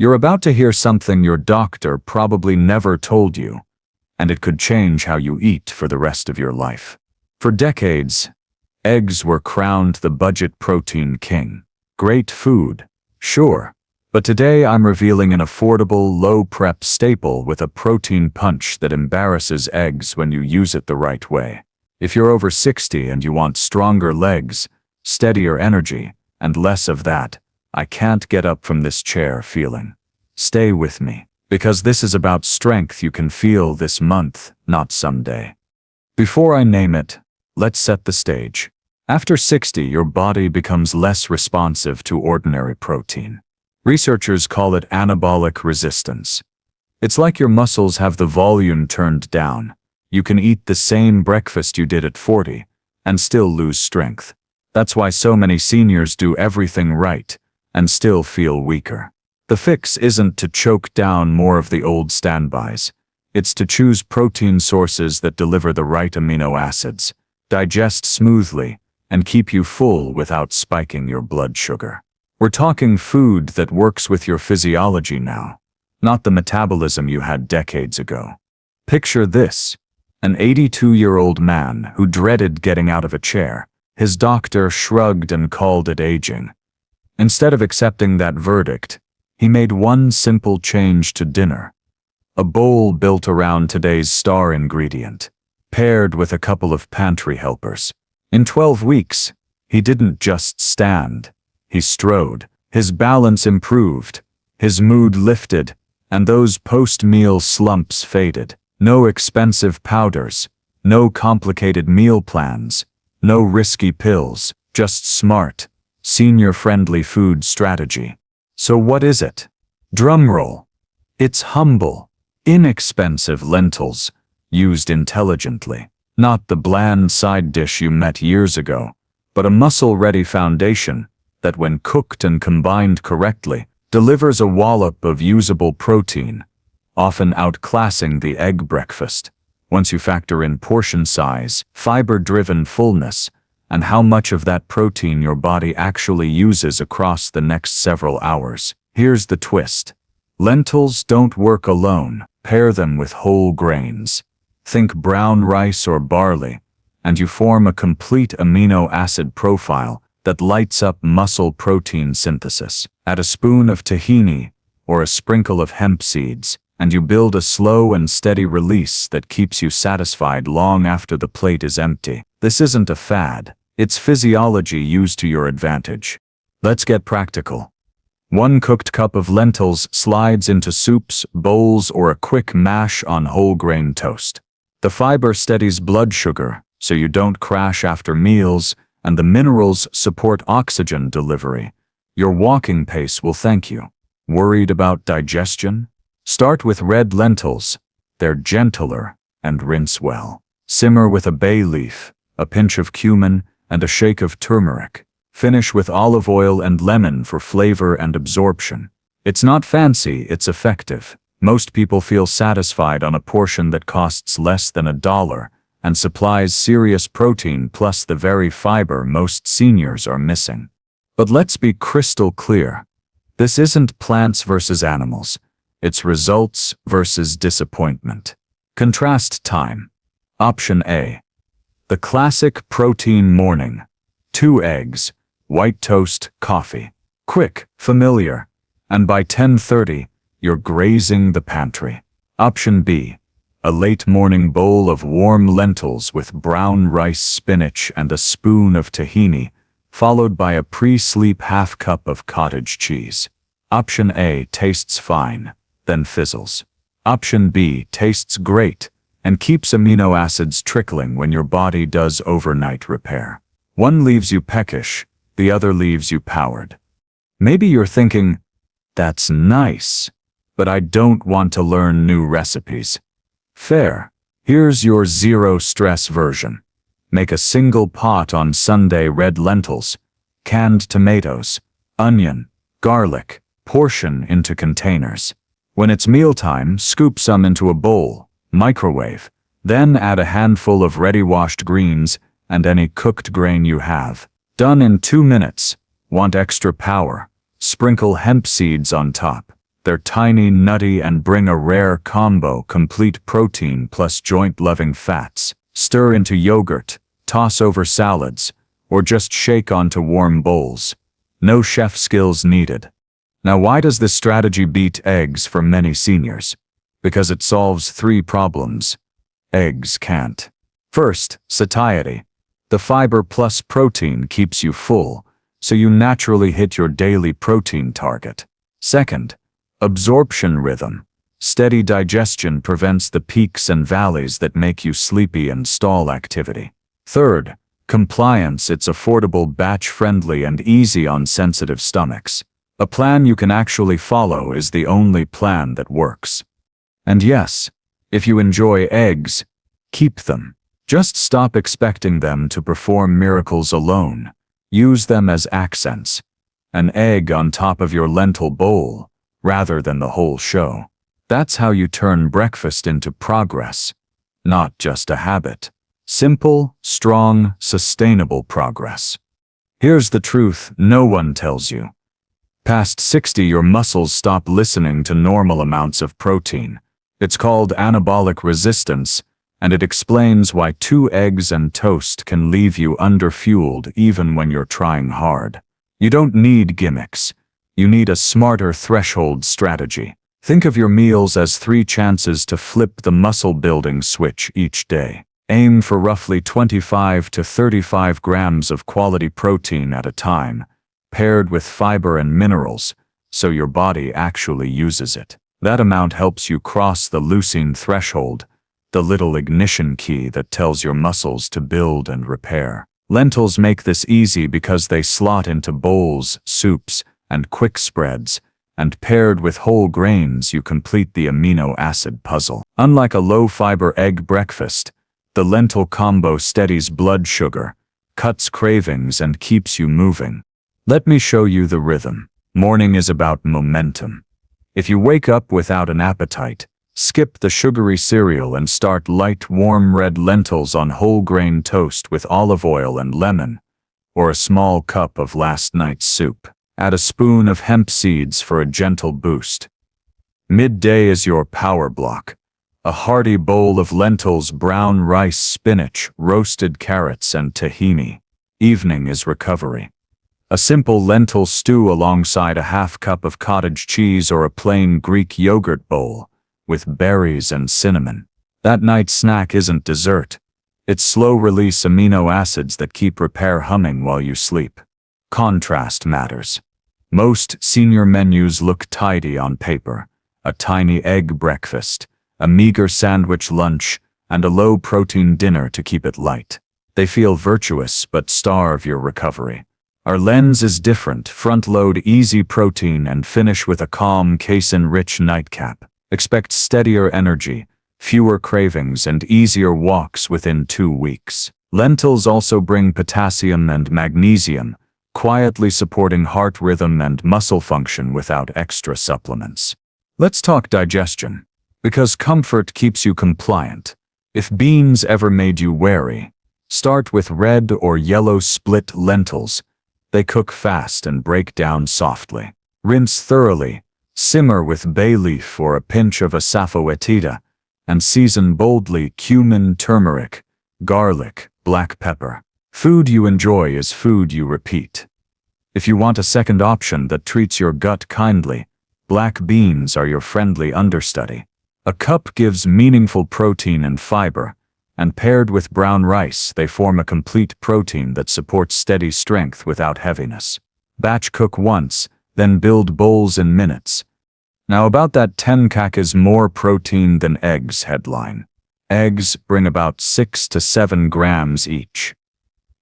You're about to hear something your doctor probably never told you, and it could change how you eat for the rest of your life. For decades, eggs were crowned the budget protein king. Great food, sure, but today I'm revealing an affordable, low-prep staple with a protein punch that embarrasses eggs when you use it the right way. If you're over 60 and you want stronger legs, steadier energy, and less of that "I can't get up from this chair" feeling, stay with me, because this is about strength you can feel this month, not someday. Before I name it, let's set the stage. After 60, your body becomes less responsive to ordinary protein. Researchers call it anabolic resistance. It's like your muscles have the volume turned down. You can eat the same breakfast you did at 40 and still lose strength. That's why so many seniors do everything right and still feel weaker. The fix isn't to choke down more of the old standbys. It's to choose protein sources that deliver the right amino acids, digest smoothly, and keep you full without spiking your blood sugar. We're talking food that works with your physiology now, not the metabolism you had decades ago. Picture this: an 82-year-old man who dreaded getting out of a chair. His doctor shrugged and called it aging. Instead of accepting that verdict, he made one simple change to dinner. A bowl built around today's star ingredient, paired with a couple of pantry helpers. In 12 weeks, he didn't just stand, he strode. His balance improved, his mood lifted, and those post-meal slumps faded. No expensive powders, no complicated meal plans, no risky pills, just smart, senior-friendly food strategy. So what is it? Drumroll. It's humble, inexpensive lentils, used intelligently. Not the bland side dish you met years ago, but a muscle-ready foundation that, when cooked and combined correctly, delivers a wallop of usable protein, often outclassing the egg breakfast. Once you factor in portion size, fiber-driven fullness, and how much of that protein your body actually uses across the next several hours. Here's the twist. Lentils don't work alone. Pair them with whole grains. Think brown rice or barley, and you form a complete amino acid profile that lights up muscle protein synthesis. Add a spoon of tahini or a sprinkle of hemp seeds, and you build a slow and steady release that keeps you satisfied long after the plate is empty. This isn't a fad. It's physiology used to your advantage. Let's get practical. 1 cooked cup of lentils slides into soups, bowls, or a quick mash on whole grain toast. The fiber steadies blood sugar, so you don't crash after meals, and the minerals support oxygen delivery. Your walking pace will thank you. Worried about digestion? Start with red lentils. They're gentler, and rinse well. Simmer with a bay leaf, a pinch of cumin, and a shake of turmeric. Finish with olive oil and lemon for flavor and absorption. It's not fancy, it's effective. Most people feel satisfied on a portion that costs less than $1 and supplies serious protein plus the very fiber most seniors are missing. But let's be crystal clear. This isn't plants versus animals. It's results versus disappointment. Contrast time. Option A. The classic protein morning. 2 eggs, white toast, coffee. Quick, familiar, and by 10:30, you're grazing the pantry. Option B. A late morning bowl of warm lentils with brown rice, spinach, and a spoon of tahini, followed by a pre-sleep half cup of cottage cheese. Option A tastes fine, then fizzles. Option B tastes great and keeps amino acids trickling when your body does overnight repair. One leaves you peckish, the other leaves you powered. Maybe you're thinking, that's nice, but I don't want to learn new recipes. Fair. Here's your zero-stress version. Make a single pot on Sunday: red lentils, canned tomatoes, onion, garlic, portion into containers. When it's mealtime, scoop some into a bowl, microwave, then add a handful of ready-washed greens and any cooked grain you have. Done in 2 minutes. Want extra power? Sprinkle hemp seeds on top. They're tiny, nutty, and bring a rare combo: complete protein plus joint-loving fats. Stir into yogurt, toss over salads, or just shake onto warm bowls. No chef skills needed. Now, why does this strategy beat eggs for many seniors? Because it solves 3 problems eggs can't. First, satiety. The fiber plus protein keeps you full, so you naturally hit your daily protein target. Second, absorption rhythm. Steady digestion prevents the peaks and valleys that make you sleepy and stall activity. Third, compliance. It's affordable, batch-friendly, and easy on sensitive stomachs. A plan you can actually follow is the only plan that works. And yes, if you enjoy eggs, keep them. Just stop expecting them to perform miracles alone. Use them as accents. An egg on top of your lentil bowl, rather than the whole show. That's how you turn breakfast into progress, not just a habit. Simple, strong, sustainable progress. Here's the truth no one tells you. Past 60, your muscles stop listening to normal amounts of protein. It's called anabolic resistance, and it explains why 2 eggs and toast can leave you underfueled even when you're trying hard. You don't need gimmicks. You need a smarter threshold strategy. Think of your meals as 3 chances to flip the muscle-building switch each day. Aim for roughly 25 to 35 grams of quality protein at a time, paired with fiber and minerals, so your body actually uses it. That amount helps you cross the leucine threshold, the little ignition key that tells your muscles to build and repair. Lentils make this easy because they slot into bowls, soups, and quick spreads, and paired with whole grains you complete the amino acid puzzle. Unlike a low-fiber egg breakfast, the lentil combo steadies blood sugar, cuts cravings, and keeps you moving. Let me show you the rhythm. Morning is about momentum. If you wake up without an appetite, skip the sugary cereal and start light, warm red lentils on whole grain toast with olive oil and lemon, or a small cup of last night's soup. Add a spoon of hemp seeds for a gentle boost. Midday is your power block. A hearty bowl of lentils, brown rice, spinach, roasted carrots, and tahini. Evening is recovery. A simple lentil stew alongside a half cup of cottage cheese or a plain Greek yogurt bowl, with berries and cinnamon. That night snack isn't dessert. It's slow-release amino acids that keep repair humming while you sleep. Contrast matters. Most senior menus look tidy on paper. A tiny egg breakfast, a meager sandwich lunch, and a low-protein dinner to keep it light. They feel virtuous but starve your recovery. Our lens is different. Front-load easy protein and finish with a calm, casein-rich nightcap. Expect steadier energy, fewer cravings, and easier walks within 2 weeks. Lentils also bring potassium and magnesium, quietly supporting heart rhythm and muscle function without extra supplements. Let's talk digestion, because comfort keeps you compliant. If beans ever made you wary, start with red or yellow split lentils. They cook fast and break down softly. Rinse thoroughly. Simmer with bay leaf or a pinch of asafoetida, and season boldly: cumin, turmeric, garlic, black pepper. Food you enjoy is food you repeat. If you want a second option that treats your gut kindly, black beans are your friendly understudy. A cup gives meaningful protein and fiber, and paired with brown rice, they form a complete protein that supports steady strength without heaviness. Batch cook once, then build bowls in minutes. Now about that 10 kg more protein than eggs headline. Eggs bring about 6 to 7 grams each.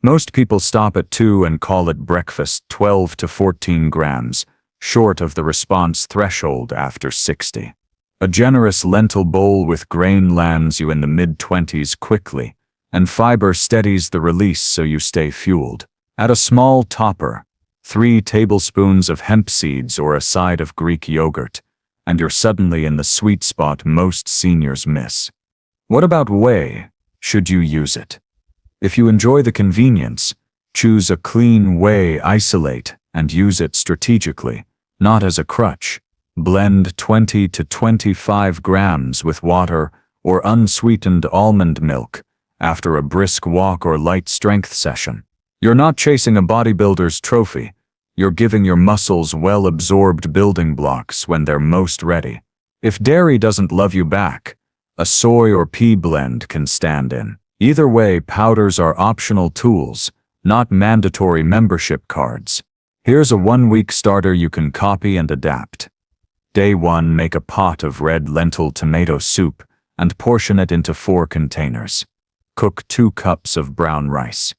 Most people stop at 2 and call it breakfast. 12 to 14 grams, short of the response threshold after 60. A generous lentil bowl with grain lands you in the mid-20s quickly, and fiber steadies the release so you stay fueled. Add a small topper, 3 tablespoons of hemp seeds or a side of Greek yogurt, and you're suddenly in the sweet spot most seniors miss. What about whey? Should you use it? If you enjoy the convenience, choose a clean whey isolate and use it strategically, not as a crutch. Blend 20 to 25 grams with water or unsweetened almond milk after a brisk walk or light strength session. You're not chasing a bodybuilder's trophy. You're giving your muscles well-absorbed building blocks when they're most ready. If dairy doesn't love you back, a soy or pea blend can stand in. Either way, powders are optional tools, not mandatory membership cards. Here's a 1-week starter you can copy and adapt. Day 1, make a pot of red lentil tomato soup and portion it into 4 containers. Cook 2 cups of brown rice.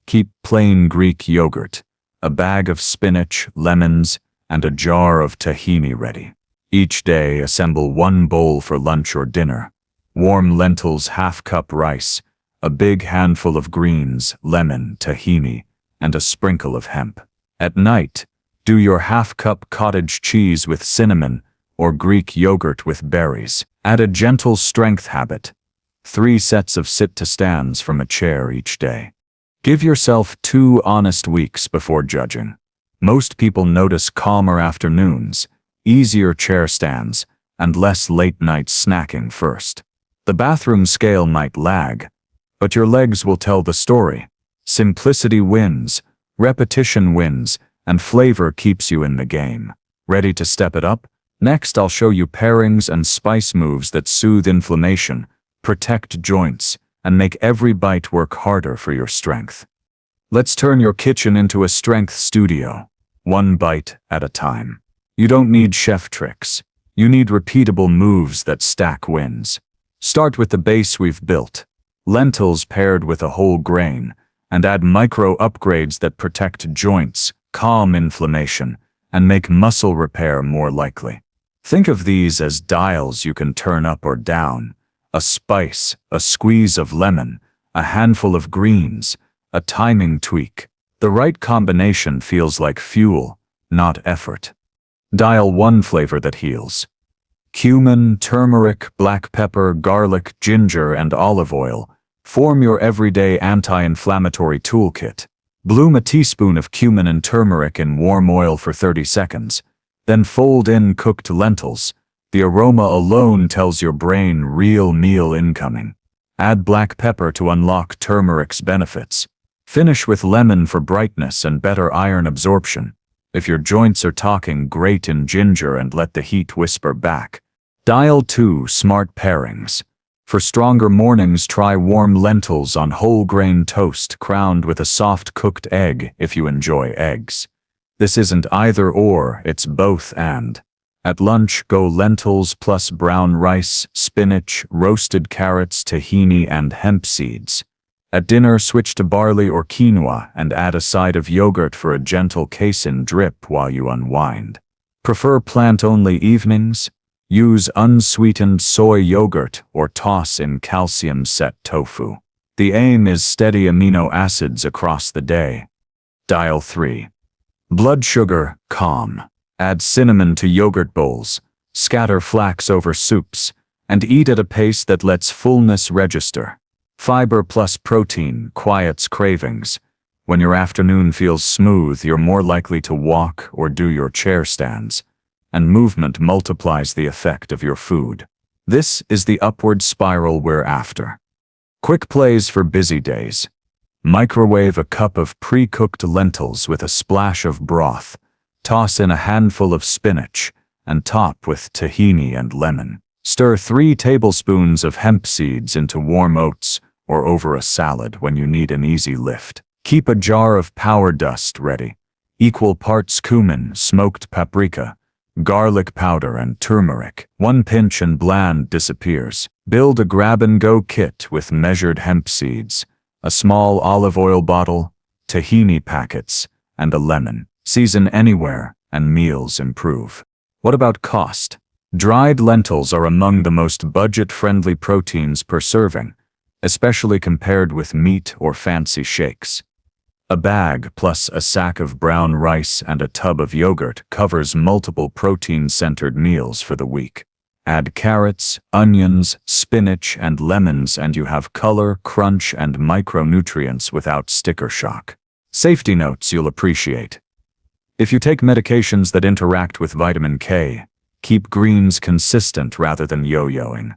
Keep plain Greek yogurt, a bag of spinach, lemons, and a jar of tahini ready. Each day, assemble 1 bowl for lunch or dinner. Warm lentils, half-cup rice, a big handful of greens, lemon, tahini, and a sprinkle of hemp. At night, do your half-cup cottage cheese with cinnamon or Greek yogurt with berries. Add a gentle strength habit. 3 sets of sit-to-stands from a chair each day. Give yourself 2 honest weeks before judging. Most people notice calmer afternoons, easier chair stands, and less late-night snacking first. The bathroom scale might lag, but your legs will tell the story. Simplicity wins, repetition wins, and flavor keeps you in the game. Ready to step it up? Next, I'll show you pairings and spice moves that soothe inflammation, protect joints, and make every bite work harder for your strength. Let's turn your kitchen into a strength studio, 1 bite at a time. You don't need chef tricks. You need repeatable moves that stack wins. Start with the base we've built. Lentils paired with a whole grain, and add micro upgrades that protect joints, calm inflammation, and make muscle repair more likely. Think of these as dials you can turn up or down. A spice, a squeeze of lemon, a handful of greens, a timing tweak. The right combination feels like fuel, not effort. Dial 1 flavor that heals. Cumin, turmeric, black pepper, garlic, ginger, and olive oil form your everyday anti-inflammatory toolkit. Bloom a teaspoon of cumin and turmeric in warm oil for 30 seconds, then fold in cooked lentils. The aroma alone tells your brain real meal incoming. Add black pepper to unlock turmeric's benefits. Finish with lemon for brightness and better iron absorption. If your joints are talking, grate in ginger and let the heat whisper back. Dial 2 smart pairings. For stronger mornings, try warm lentils on whole grain toast crowned with a soft cooked egg if you enjoy eggs. This isn't either or, it's both and. At lunch, go lentils plus brown rice, spinach, roasted carrots, tahini, and hemp seeds. At dinner, switch to barley or quinoa and add a side of yogurt for a gentle casein drip while you unwind. Prefer plant-only evenings? Use unsweetened soy yogurt or toss in calcium-set tofu. The aim is steady amino acids across the day. Dial 3. Blood sugar, calm. Add cinnamon to yogurt bowls, scatter flax over soups, and eat at a pace that lets fullness register. Fiber plus protein quiets cravings. When your afternoon feels smooth, you're more likely to walk or do your chair stands, and movement multiplies the effect of your food. This is the upward spiral we're after. Quick plays for busy days. Microwave a cup of pre-cooked lentils with a splash of broth. Toss in a handful of spinach, and top with tahini and lemon. Stir 3 tablespoons of hemp seeds into warm oats or over a salad when you need an easy lift. Keep a jar of power dust ready. Equal parts cumin, smoked paprika, garlic powder, and turmeric. 1 pinch and bland disappears. Build a grab-and-go kit with measured hemp seeds, a small olive oil bottle, tahini packets, and a lemon. Season anywhere, and meals improve. What about cost? Dried lentils are among the most budget-friendly proteins per serving, especially compared with meat or fancy shakes. A bag plus a sack of brown rice and a tub of yogurt covers multiple protein-centered meals for the week. Add carrots, onions, spinach, and lemons and you have color, crunch, and micronutrients without sticker shock. Safety notes you'll appreciate. If you take medications that interact with vitamin K, Keep greens consistent rather than yo-yoing.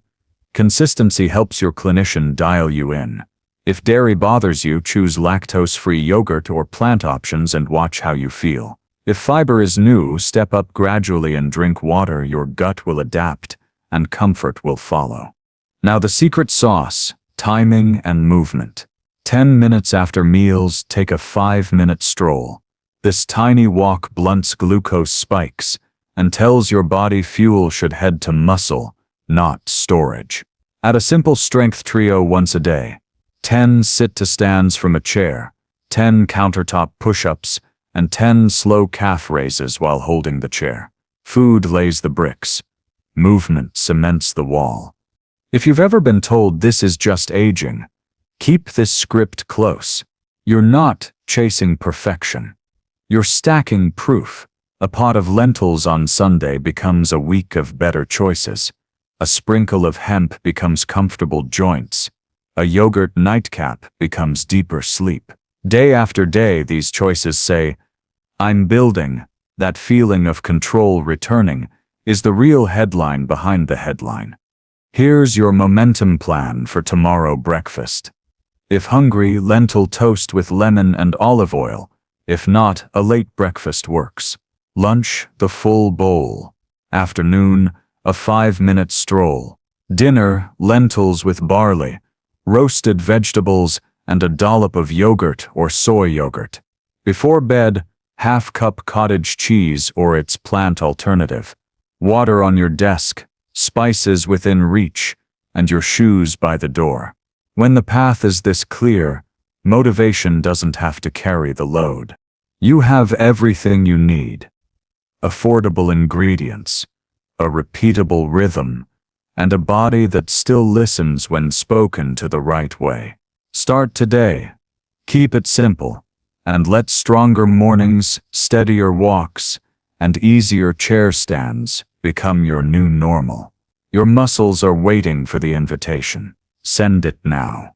Consistency helps your clinician dial you in. If dairy bothers you, choose lactose-free yogurt or plant options and watch how you feel. If fiber is new, step up gradually and drink water. Your gut will adapt, and comfort will follow. Now the secret sauce: timing and movement. 10 minutes after meals, take a 5-minute stroll. This tiny walk blunts glucose spikes and tells your body fuel should head to muscle, not storage. Add a simple strength trio once a day. 10 sit-to-stands from a chair, 10 countertop push-ups, and 10 slow calf raises while holding the chair. Food lays the bricks. Movement cements the wall. If you've ever been told this is just aging, keep this script close. You're not chasing perfection. You're stacking proof. A pot of lentils on Sunday becomes a week of better choices. A sprinkle of hemp becomes comfortable joints. A yogurt nightcap becomes deeper sleep. Day after day, these choices say, "I'm building." That feeling of control returning is the real headline behind the headline. Here's your momentum plan for tomorrow breakfast. If hungry, lentil toast with lemon and olive oil. If not, a late breakfast works. Lunch, the full bowl. Afternoon, a 5-minute stroll. Dinner, lentils with barley, roasted vegetables, and a dollop of yogurt or soy yogurt. Before bed, half-cup cottage cheese or its plant alternative. Water on your desk, spices within reach, and your shoes by the door. When the path is this clear, motivation doesn't have to carry the load. You have everything you need. Affordable ingredients, a repeatable rhythm, and a body that still listens when spoken to the right way. Start today. Keep it simple, and let stronger mornings, steadier walks, and easier chair stands become your new normal. Your muscles are waiting for the invitation. Send it now.